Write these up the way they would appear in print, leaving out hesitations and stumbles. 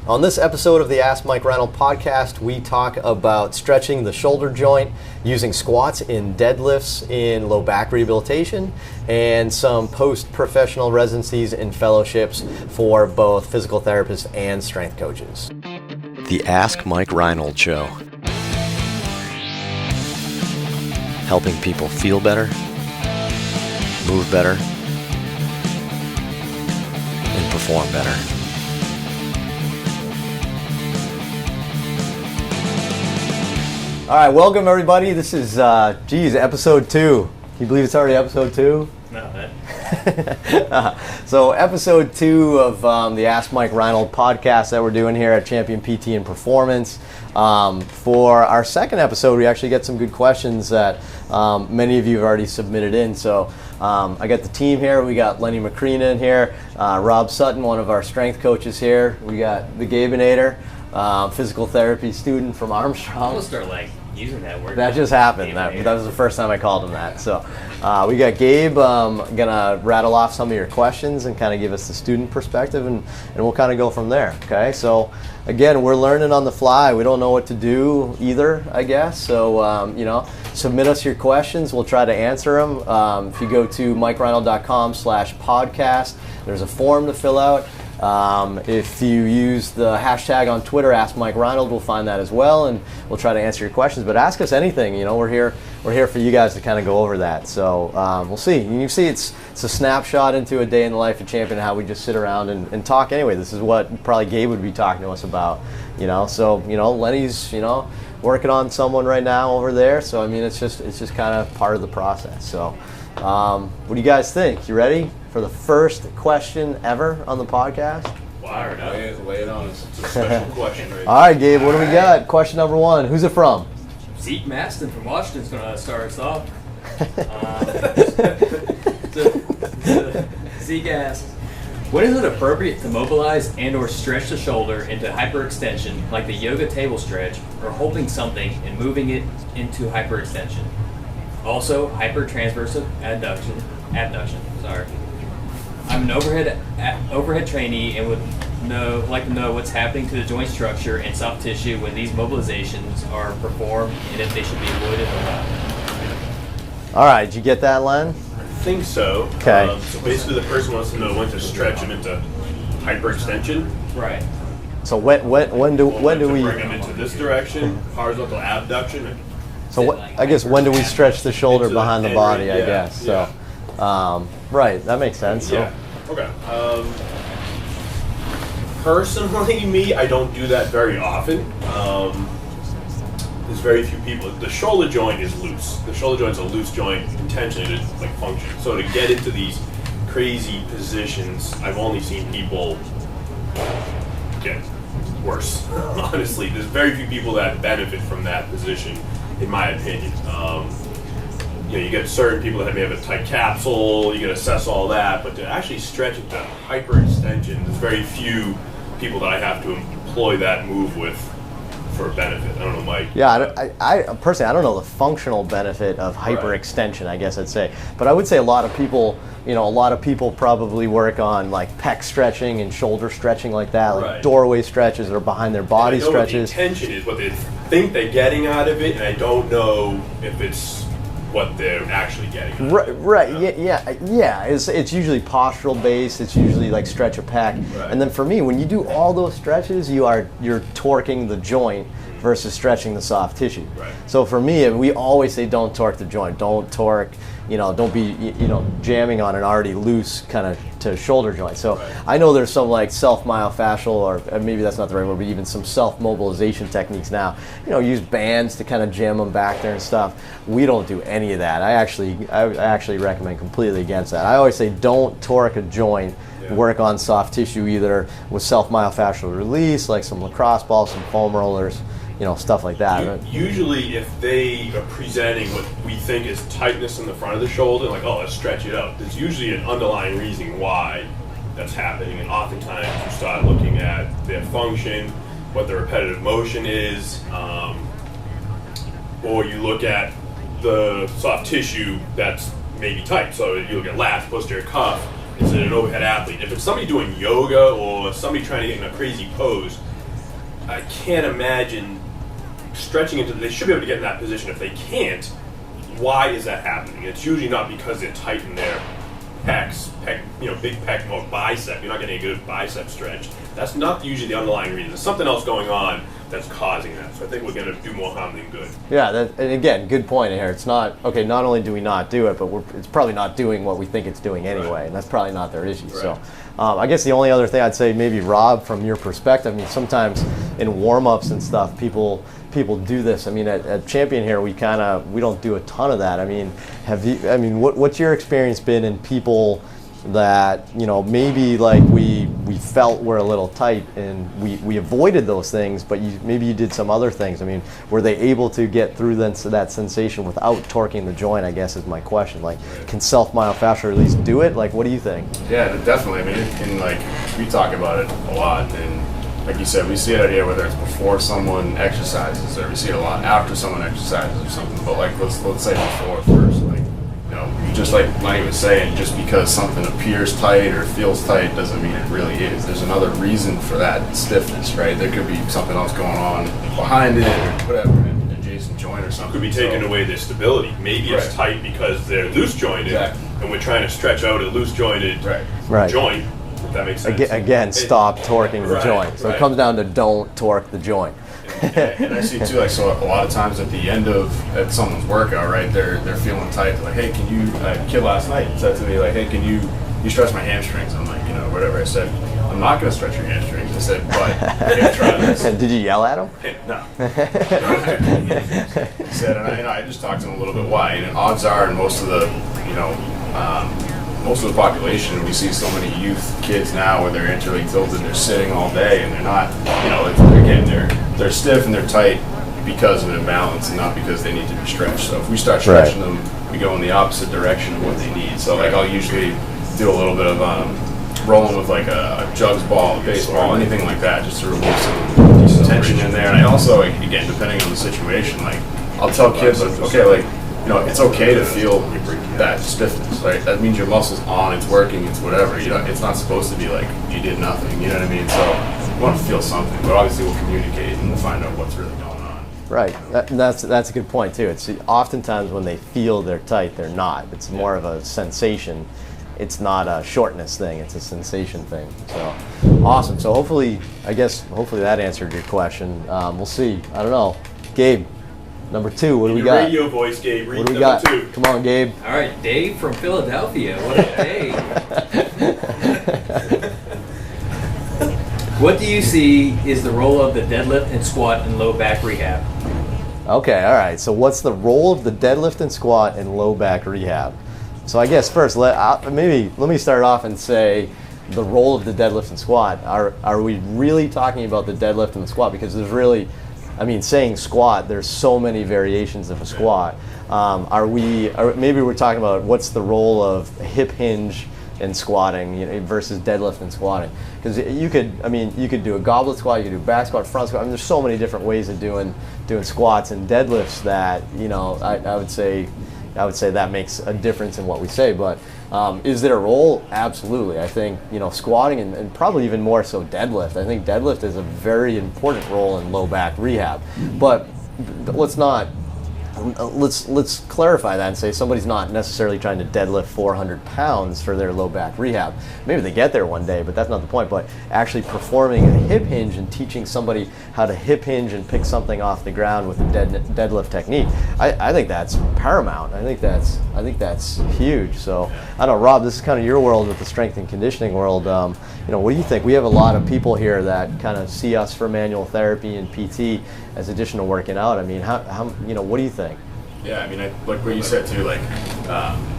On this episode of the Ask Mike Reinold podcast, we talk about stretching the shoulder joint, using squats in deadlifts in low back rehabilitation, and some post-professional residencies and fellowships for both physical therapists and strength coaches. The Ask Mike Reinold Show. Helping people feel better, move better, and perform better. All right, welcome everybody. This is, episode 2. Can you believe it's already episode 2? No, man. So episode 2 of the Ask Mike Reinold podcast that we're doing here at Champion PT and Performance. For our second episode, we actually get some good questions that many of you have already submitted in. So I got the team here. We got Lenny McCreena in here, Rob Sutton, one of our strength coaches here. We got the Gabenator, physical therapy student from Armstrong. I'm gonna start using that word. That just happened. That was the first time I called him that. So we got Gabe gonna rattle off some of your questions and kind of give us the student perspective, and we'll kind of go from there. Okay. So again, we're learning on the fly. We don't know what to do either, I guess. So submit us your questions. We'll try to answer them. If you go to mikereinold.com/podcast, there's a form to fill out. If you use the hashtag on Twitter, Ask Mike Reinold, we'll find that as well, and we'll try to answer your questions. But ask us anything. We're here for you guys to kind of go over that. So we'll see. And you see, it's a snapshot into a day in the life of champion, how we just sit around and talk anyway. This is what probably Gabe would be talking to us about. So Lenny's working on someone right now over there. So I mean, it's just kind of part of the process. So what do you guys think? You ready for the first question ever on the podcast? Wired up. Lay it on. It's a special question right All right, Gabe, what do we got? Question number 1. Who's it from? Zeke Maston from Washington's going to start us off. Zeke asks, when is it appropriate to mobilize and or stretch the shoulder into hyperextension like the yoga table stretch, or holding something and moving it into hyperextension? Also, hypertransverse adduction. Sorry. I'm an overhead trainee and would like to know what's happening to the joint structure and soft tissue when these mobilizations are performed, and if they should be avoided or not. All right, did you get that, Len? I think so. Okay. So basically, the person wants to know when to stretch them into hyperextension. Right. So when do we bring them into this direction, horizontal abduction? So I guess when do we stretch the shoulder behind the body? I guess. So right, that makes sense. Yeah. Okay. Personally, I don't do that very often. There's very few people. The shoulder joint is loose. The shoulder joint is a loose joint intentionally to function. So to get into these crazy positions, I've only seen people get worse. Honestly, there's very few people that benefit from that position, in my opinion. You get certain people that may have a tight capsule, you can assess all that, but to actually stretch it to hyperextension, there's very few people that I have to employ that move with for benefit. I don't know, Mike. Yeah, I personally, I don't know the functional benefit of hyperextension, I guess I'd say. But I would say a lot of people probably work on like pec stretching and shoulder stretching like that, like doorway stretches or behind their body stretches. What the intention is, what they think they're getting out of it, and I don't know if it's what they're actually getting. Right. Yeah. It's usually postural based. It's usually like stretch a pec. Right. And then for me, when you do all those stretches, you're torquing the joint versus stretching the soft tissue. Right. So for me, we always say don't torque the joint. Don't torque. Don't be jamming on an already loose kind of to shoulder joint. So I know there's some like self-myofascial, or maybe that's not the right word, but even some self-mobilization techniques now. Use bands to kind of jam them back there and stuff. We don't do any of that. I actually recommend completely against that. I always say don't torque a joint. Work on soft tissue either with self-myofascial release, like some lacrosse balls, some foam rollers. Stuff like that. Usually, if they are presenting what we think is tightness in the front of the shoulder, like, let's stretch it out, there's usually an underlying reason why that's happening. And oftentimes, you start looking at their function, what the repetitive motion is, or you look at the soft tissue that's maybe tight. So you look at lats, posterior cuff, is it an overhead athlete? If it's somebody doing yoga or somebody trying to get in a crazy pose, I can't imagine stretching into. They should be able to get in that position. If they can't, why is that happening? It's usually not because they tighten their pecs, big pec or bicep. You're not getting a good bicep stretch. That's not usually the underlying reason. There's something else going on that's causing that. So I think we're going to do more harm than good. Yeah, and again, good point here. It's not, okay, not only do we not do it, but it's probably not doing what we think it's doing anyway, right. And that's probably not their issue. Right. So I guess the only other thing I'd say, maybe Rob, from your perspective, I mean, sometimes in warm-ups and stuff, people do this. I mean, at Champion here, we don't do a ton of that. I mean, what's your experience been in people that, maybe like we felt were a little tight and we avoided those things, but maybe you did some other things. I mean, were they able to get through that sensation without torquing the joint, I guess is my question. Like, can self-myofascial release do it? Like, what do you think? Yeah, definitely. I mean, we talk about it a lot, and like you said, we see it out here whether it's before someone exercises, or we see it a lot after someone exercises or something. But like, let's say before first. Like, just like Lenny was saying, just because something appears tight or feels tight doesn't mean it really is. There's another reason for that stiffness, right? There could be something else going on behind it, or whatever, an adjacent joint or something. Could be taking away their stability. Maybe it's tight because they're loose jointed, and we're trying to stretch out a loose jointed joint. If that makes sense. Again, stop torquing the joint. So it comes down to don't torque the joint. And I see too, like, so a lot of times at the end of someone's workout, right, they're feeling tight. They're like, hey, can you, kid last night said to me, like, hey, can you stretch my hamstrings? I'm like, whatever. I said, I'm not going to stretch your hamstrings. I said, but I can try this. Did you yell at him? No. He said, and I just talked to him a little bit why. And odds are, in most of the, most of the population, we see so many youth kids now where they're interleague tilted, they're sitting all day, and they're not, again, they're stiff and they're tight because of an imbalance and not because they need to be stretched. So if we start stretching them, we go in the opposite direction of what they need. So like, I'll usually do a little bit of rolling with like a jugs ball, a baseball, anything like that, just to release some tension in there. And I also, again, depending on the situation, like, I'll tell kids, like, okay, like, it's okay to feel that stiffness, right? That means your muscle's on, it's working, it's whatever. It's not supposed to be like you did nothing, you know what I mean? So you want to feel something, but obviously we'll communicate and we'll find out what's really going on. Right, that's a good point too. It's oftentimes when they feel they're tight, they're not. It's more of a sensation. It's not a shortness thing, it's a sensation thing. So, awesome. So hopefully that answered your question. We'll see. I don't know. Gabe, number 2, what do we got? Radio voice, Gabe. What do we got? 2. Come on, Gabe. All right, Dave from Philadelphia. What up, Dave? What do you see is the role of the deadlift and squat in low back rehab? Okay, all right. So what's the role of the deadlift and squat in low back rehab? So I guess first, let me start off and say the role of the deadlift and squat. Are we really talking about the deadlift and the squat? Because there's really, saying squat, there's so many variations of a squat. Maybe we're talking about what's the role of hip hinge and squatting, versus deadlift and squatting. Because you could do a goblet squat, you could do back squat, front squat. There's so many different ways of doing squats and deadlifts that I would say that makes a difference in what we say. But is there a role? Absolutely. I think squatting and probably even more so deadlift. I think deadlift is a very important role in low back rehab. But let's clarify that and say somebody's not necessarily trying to deadlift 400 pounds for their low back rehab. Maybe they get there one day, but that's not the point. But actually performing a hip hinge and teaching somebody how to hip hinge and pick something off the ground with a deadlift technique, I think that's paramount. I think that's huge. So I don't know, Rob, this is kind of your world with the strength and conditioning world. What do you think? We have a lot of people here that kind of see us for manual therapy and PT as additional working out. How what do you think? Yeah, like what you said too, like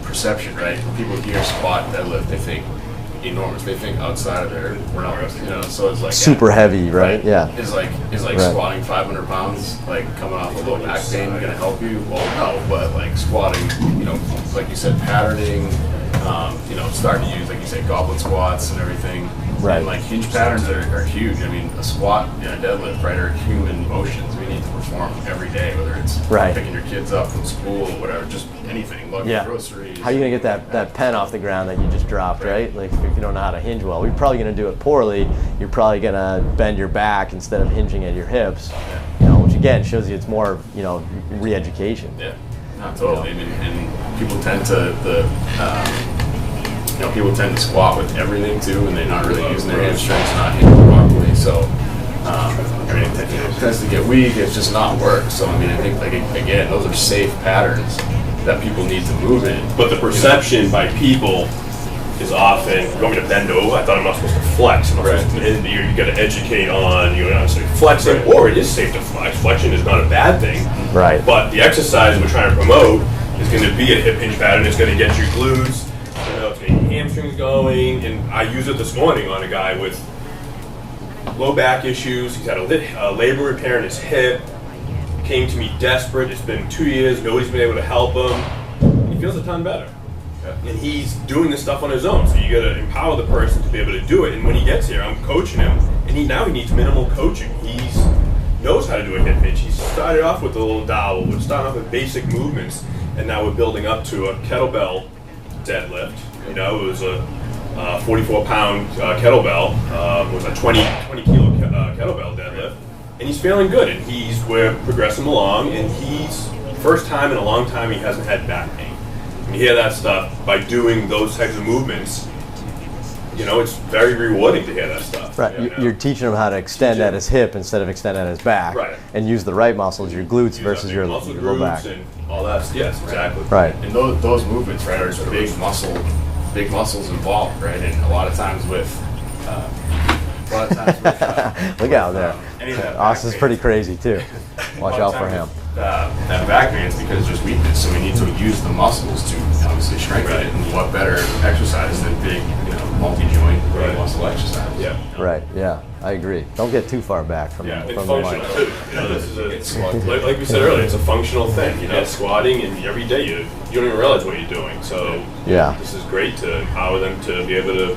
perception, right? When people hear squat, deadlift, they think enormous. They think outside of their realm, So it's like super heavy, right? Yeah. Is like squatting 500 pounds, like coming off a low back pain, going to help you? Well, no, but like squatting, like you said, patterning, starting to use, like you said, goblet squats and everything. Right. And like hinge patterns are huge. I mean, a squat and a deadlift, right, are human motions we need to perform every day, whether it's Right. picking your kids up from school, whatever, just anything, lugging Yeah. groceries. How are you going to get that pen off the ground that you just dropped, right? Like, if you don't know how to hinge well, you're probably going to do it poorly. You're probably going to bend your back instead of hinging at your hips, which again shows you it's more, re-education. Yeah, not totally. I mean, and people tend to people tend to squat with everything too, and they're not really using their hamstrings, not hinging properly. So, it tends to get weak. It's just not work. So, I mean, I think again, those are safe patterns that people need to move in. But the perception by people is often, you want me to bend over? I thought I'm not supposed to flex. And you got to educate on, you're not necessarily flexing, or it is safe to flex. Flexion is not a bad thing. Right. But the exercise we're trying to promote is going to be a hip hinge pattern. It's going to get your glutes, it's going to get your hamstrings going. And I used it this morning on a guy with low back issues. He's had a labor repair in his hip. Came to me desperate. It's been 2 years. Nobody's been able to help him. He feels a ton better. And he's doing this stuff on his own. So you got to empower the person to be able to do it. And when he gets here, I'm coaching him. And he needs minimal coaching. He knows how to do a hip hinge. He started off with a little dowel. We're starting off with basic movements. And now we're building up to a kettlebell deadlift. It was a 44-pound kettlebell. It was a 20-kilo kettlebell deadlift. And he's feeling good. And we're progressing along. And first time in a long time, he hasn't had back pain. When you hear that stuff, by doing those types of movements, it's very rewarding to hear that stuff. Right, you're teaching him how to extend at his hip instead of extend at his back. Right. And use the right muscles, your glutes versus your low back. And all that. Yes, exactly. Right. And those movements, right, are big muscles involved, right? And a lot of times with look out there. Austin's pretty crazy too. Watch out for him. That back pain is because it's just weakness, so we need to use the muscles to obviously strengthen it. And what better exercise than big, multi-joint, big muscle exercise? Yeah. Right. Yeah, I agree. Don't get too far back from It's the functional mic. too. This is like we said earlier, it's a functional thing. Squatting, and every day you don't even realize what you're doing. So this is great to empower them to be able to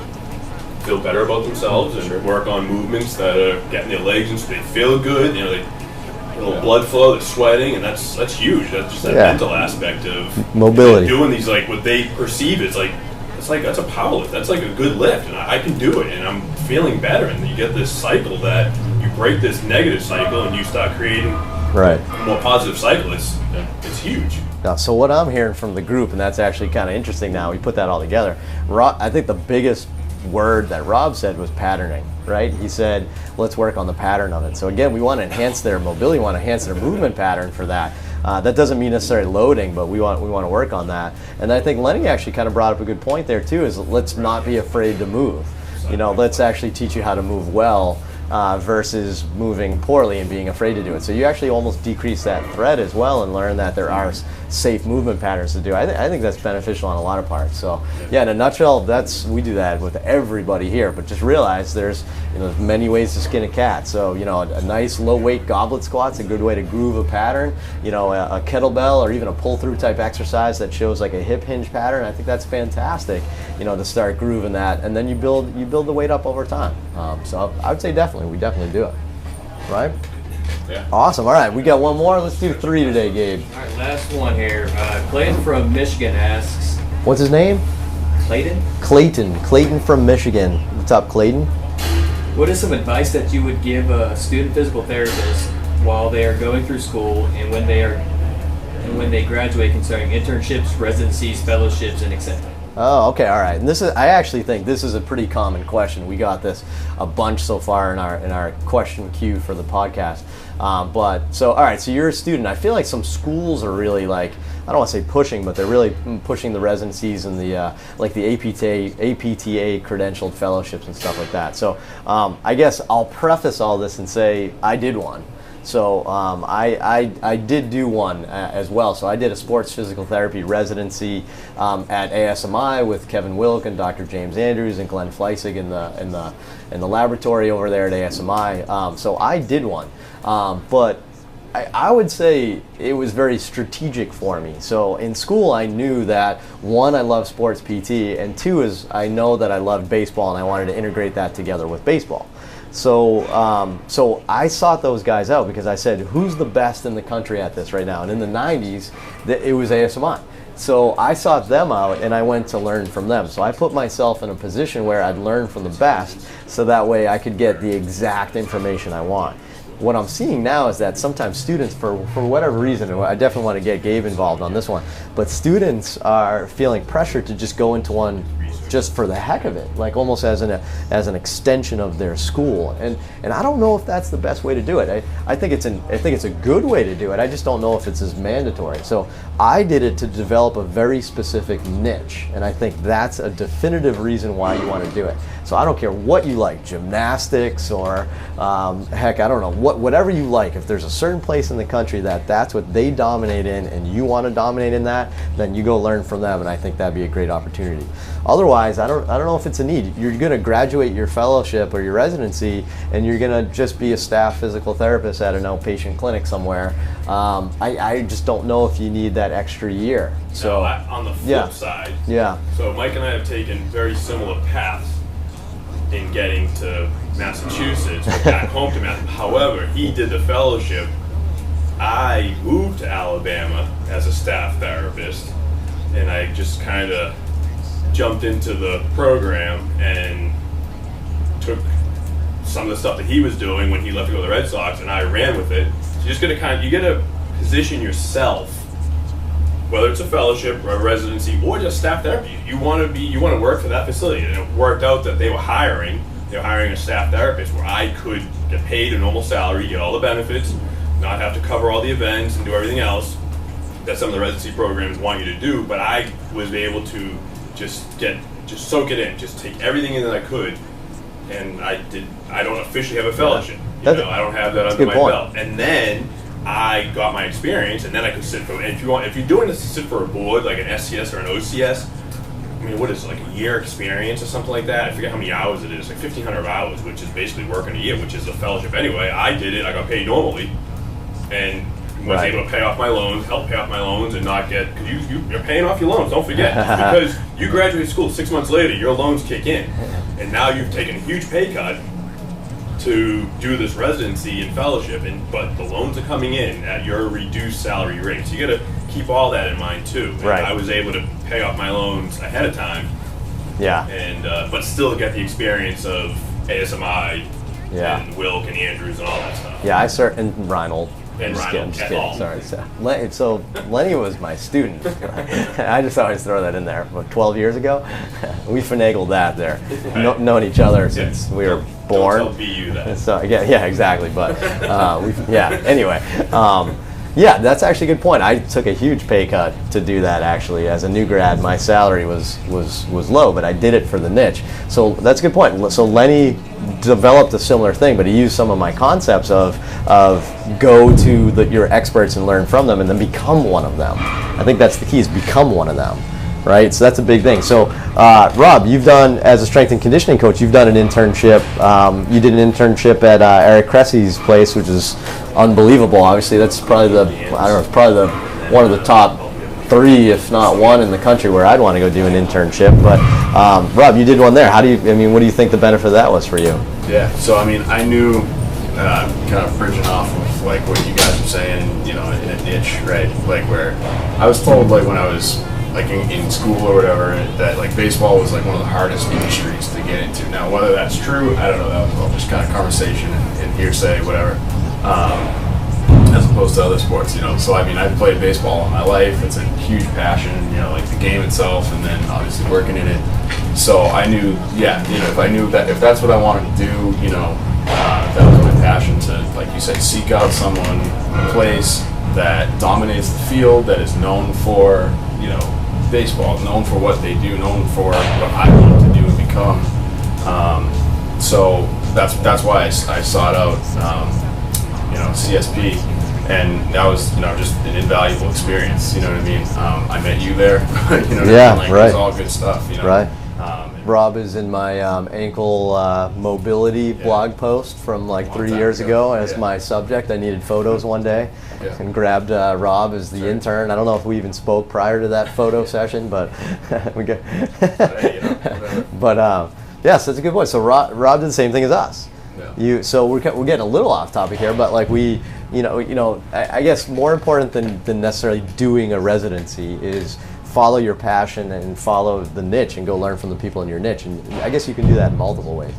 feel better about themselves and work on movements that are getting their legs in so they feel good. A little blood flow, they're sweating, and that's huge. That's just that mental aspect of mobility. Doing these, like what they perceive is that's a power lift. That's like a good lift, and I can do it, and I'm feeling better. And you get this cycle that you break this negative cycle, and you start creating a more positive cycle. It's huge. Now, so what I'm hearing from the group, and that's actually kind of interesting now, we put that all together. I think the biggest word that Rob said was patterning, right? He said, let's work on the pattern of it. So again, we want to enhance their mobility, we want to enhance their movement pattern for that. That doesn't mean necessarily loading, but we want to work on that. And I think Lenny actually kind of brought up a good point there too, is let's not be afraid to move. Let's actually teach you how to move well versus moving poorly and being afraid to do it. So you actually almost decrease that threat as well and learn that there are safe movement patterns to do. I think that's beneficial on a lot of parts. So yeah, in a nutshell, we do that with everybody here, but just realize there's many ways to skin a cat. So a nice low weight goblet squat's a good way to groove a pattern. A kettlebell or even a pull through type exercise that shows like a hip hinge pattern. I think that's fantastic. To start grooving that, and then you build the weight up over time. So I would say we definitely do it. Right? Yeah. Awesome. All right, we got one more. Let's do 3 today, Gabe. All right, last one here. Clayton from Michigan asks. What's his name? Clayton? Clayton from Michigan. What's up, Clayton? What is some advice that you would give a student physical therapist while they are going through school and when they graduate concerning internships, residencies, fellowships, and etc.? Oh, okay, all right. And I actually think this is a pretty common question. We got this a bunch so far in our question queue for the podcast. All right, so you're a student. I feel like some schools are really I don't want to say pushing, but they're really pushing the residencies and the APTA credentialed fellowships and stuff like that. So I guess I'll preface all this and say I did one. So I did do one as well. So I did a sports physical therapy residency at ASMI with Kevin Wilk and Dr. James Andrews and Glenn Fleissig in the laboratory over there at ASMI. So I did one, but I would say it was very strategic for me. So in school, I knew that one, I love sports PT, and two is I know that I loved baseball, and I wanted to integrate that together with baseball. So, so I sought those guys out because I said, who's the best in the country at this right now? And in the 90s, it was ASMI. So I sought them out and I went to learn from them. So I put myself in a position where I'd learn from the best so that way I could get the exact information I want. What I'm seeing now is that sometimes students, for whatever reason, and I definitely want to get Gabe involved on this one, but students are feeling pressure to just go into one just for the heck of it, like almost as an extension of their school, and I don't know if that's the best way to do it. I think it's a good way to do it. I just don't know if it's as mandatory. So I did it to develop a very specific niche, and I think that's a definitive reason why you want to do it. So I don't care what you like, gymnastics or heck, I don't know, whatever you like. If there's a certain place in the country that's what they dominate in, and you want to dominate in that, then you go learn from them, and I think that'd be a great opportunity. Otherwise, I don't know if it's a need. You're going to graduate your fellowship or your residency, and you're going to just be a staff physical therapist at an outpatient clinic somewhere. I just don't know if you need that extra year. So on the flip side, so Mike and I have taken very similar paths in getting to Massachusetts, or back home to Massachusetts. However, he did the fellowship. I moved to Alabama as a staff therapist, and I just kind of jumped into the program and took some of the stuff that he was doing when he left to go to the Red Sox, and I ran with it. So you just got to you get to position yourself, whether it's a fellowship or a residency or just staff therapy. You want to work for that facility, and it worked out that they were hiring a staff therapist where I could get paid a normal salary, get all the benefits, not have to cover all the events and do everything else that some of the residency programs want you to do. But I was able to just soak it in, just take everything in that I could, and I don't officially have a fellowship. I don't have that under my belt. And then I got my experience, and then I could sit for. And if you're doing this to sit for a board like an SCS or an OCS, I mean, what is it, like a year experience or something like that? I forget how many hours it is, like 1,500 hours, which is basically working a year, which is a fellowship anyway. I did it, I got paid normally, and was able to pay off my loans, help pay off my loans, and not get, because you're paying off your loans, don't forget. Because you graduate school 6 months later, your loans kick in, and now you've taken a huge pay cut to do this residency and fellowship, but the loans are coming in at your reduced salary rate. So you got to keep all that in mind too. And I was able to pay off my loans ahead of time. Yeah. And but still get the experience of ASMI and Wilk and Andrews and all that stuff. Yeah, and Reinold. And Reinold. Just kidding. Sorry. So Lenny was my student. I just always throw that in there. What, 12 years ago? We finagled that there. Known each other since we were born. Don't tell BU that. So yeah, exactly. But anyway. Yeah, that's actually a good point. I took a huge pay cut to do that actually. As a new grad, my salary was low, but I did it for the niche. So that's a good point. So Lenny developed a similar thing, but he used some of my concepts of go to your experts and learn from them and then become one of them. I think that's the key, is become one of them. Right, so that's a big thing. So, Rob, you've done, as a strength and conditioning coach, you've done an internship. You did an internship at Eric Cressy's place, which is unbelievable. Obviously, that's probably one of the top 3, if not 1, in the country where I'd want to go do an internship. But Rob, you did one there. What do you think the benefit of that was for you? Yeah, so I knew, kind of bridging off of like what you guys were saying, in a niche, right? Like where I was told, like when I was like in school or whatever, that like baseball was like one of the hardest industries to get into. Now, whether that's true, I don't know. That was all just kind of conversation and hearsay, whatever. As opposed to other sports, So I've played baseball all my life. It's a huge passion, like the game itself, and then obviously working in it. So I knew, if that's what I wanted to do, that was my passion to, like you said, seek out someone, a place that dominates the field, that is known for, baseball, known for what they do, known for what I want to do and become. So that's why I sought out, CSP, and that was, just an invaluable experience. You know what I mean? I met you there. It was all good stuff. Right. Rob is in my ankle mobility blog post from like 3 years ago as my subject. I needed photos one day and grabbed Rob as the intern. I don't know if we even spoke prior to that photo session, but we got. But yes, that's a good point. So Rob did the same thing as us. So we're getting a little off topic here, but like I guess more important than necessarily doing a residency is follow your passion and follow the niche and go learn from the people in your niche. And I guess you can do that in multiple ways.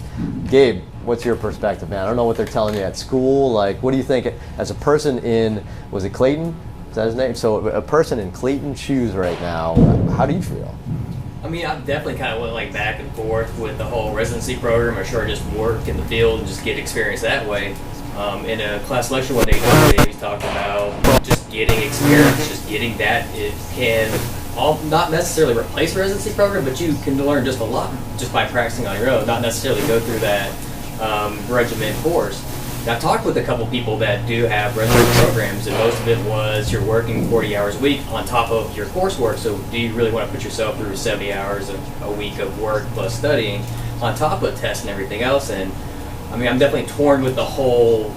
Gabe, what's your perspective, man? I don't know what they're telling you at school. Like, what do you think as a person in, was it Clayton? Is that his name? So a person in Clayton's shoes right now, how do you feel? I mean, I've definitely kind of went like back and forth with the whole residency program, or sure just work in the field and just get experience that way. In a class lecture one day, he was talking about just getting experience, just getting that. It can not necessarily replace a residency program, but you can learn just a lot just by practicing on your own, not necessarily go through that regiment course. And I've talked with a couple people that do have residency programs, and most of it was you're working 40 hours a week on top of your coursework. So do you really want to put yourself through 70 hours a week of work plus studying on top of tests and everything else? And I mean, I'm definitely torn with the whole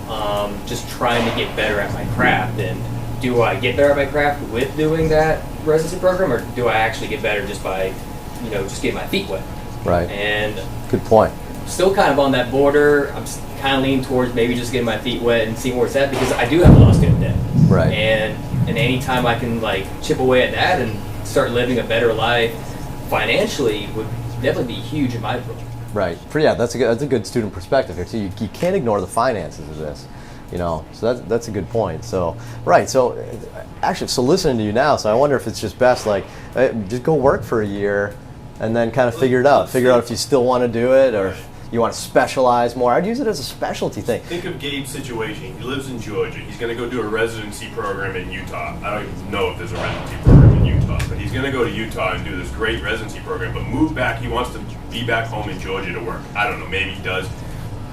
just trying to get better at my craft. And do I get better at my craft with doing that residency program, or do I actually get better just by, just getting my feet wet? Right. And good point. Still kind of on that border. I'm kind of leaning towards maybe just getting my feet wet and seeing where it's at, because I do have a lot of student debt. Right. And any time I can like chip away at that and start living a better life financially would definitely be huge in my book. Right. Yeah, that's a good student perspective here. So you can't ignore the finances of this. So that's a good point. So, right, so actually, so listening to you now, so I wonder if it's just best, like, just go work for a year and then kind of figure it out. Figure out if you still want to do it or you want to specialize more. I'd use it as a specialty thing. Think of Gabe's situation. He lives in Georgia. He's going to go do a residency program in Utah. I don't even know if there's a residency program in Utah, but he's going to go to Utah and do this great residency program, but move back. He wants to be back home in Georgia to work. I don't know, maybe he does.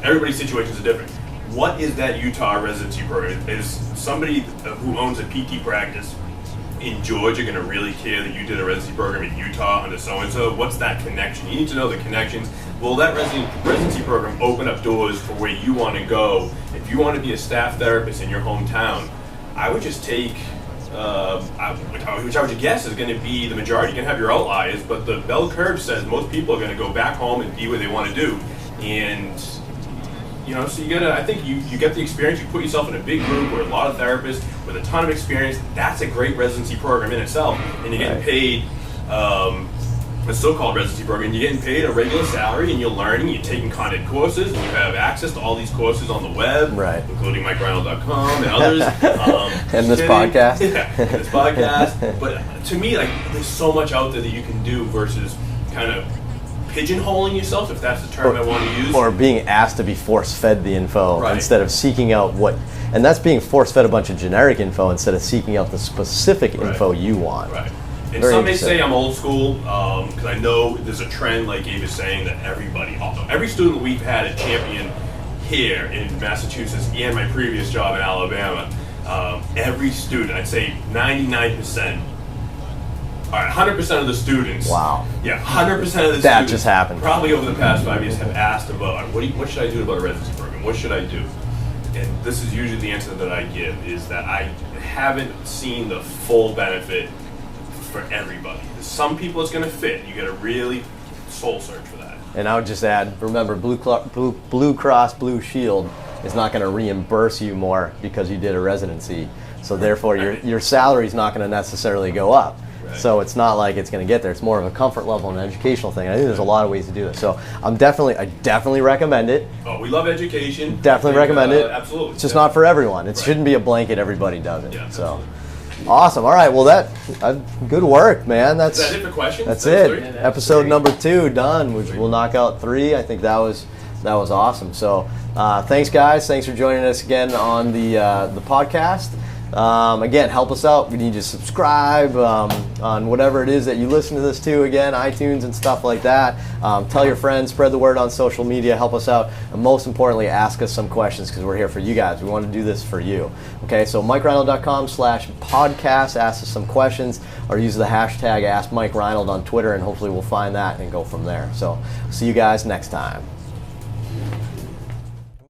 Everybody's situations are different. What is that Utah residency program? Is somebody who owns a PT practice in Georgia going to really care that you did a residency program in Utah under so-and-so? What's that connection? You need to know the connections. Will that residency program open up doors for where you want to go? If you want to be a staff therapist in your hometown, I would just take, which I would guess is going to be the majority. You can have your outliers, but the bell curve says most people are going to go back home and be what they want to do. And so I think you get the experience, you put yourself in a big group where a lot of therapists with a ton of experience. That's a great residency program in itself. And you're getting paid, a so-called residency program, you're getting paid a regular salary and you're learning, you're taking content courses, and you have access to all these courses on the web, including MikeReinold.com and others. And this podcast. Yeah, this podcast. But to me, like, there's so much out there that you can do versus kind of pigeonholing yourself, if that's the term I want to use. Or being asked to be force-fed the info instead of seeking out and that's being force-fed a bunch of generic info instead of seeking out the specific info you want. Right. And some may say I'm old school, because I know there's a trend, like Gabe is saying, that every student we've had at Champion here in Massachusetts and my previous job in Alabama, every student, I'd say 99%, all right, 100% of the students. Wow. Yeah, 100% of the students. That just happened. Probably over the past 5 years have asked about, what should I do about a residency program? What should I do? And this is usually the answer that I give, is that I haven't seen the full benefit for everybody. Some people it's going to fit. You got to really soul search for that. And I would just add, remember, Blue Cross Blue Shield is not going to reimburse you more because you did a residency. So therefore, your salary is not going to necessarily go up. Right. So it's not like it's going to get there. It's more of a comfort level and an educational thing. I think there's a lot of ways to do this. So I definitely recommend it. Oh, we love education. Definitely recommend it. Absolutely. It's just not for everyone. It shouldn't be a blanket. Everybody does it. Yeah, so. Awesome. All right. Well, good work, man. Is that it for questions? That's it. Episode number 2 done. We'll knock out 3. I think that was awesome. So, thanks, guys. Thanks for joining us again on the podcast. Again, help us out. We need you to subscribe on whatever it is that you listen to this to. Again, iTunes and stuff like that. Tell your friends, spread the word on social media, help us out, and most importantly, ask us some questions because we're here for you guys. We want to do this for you. Okay, so MikeReinold.com/podcast. Ask us some questions. or use the hashtag AskMikeReinold on Twitter, and hopefully we'll find that and go from there. So see you guys next time.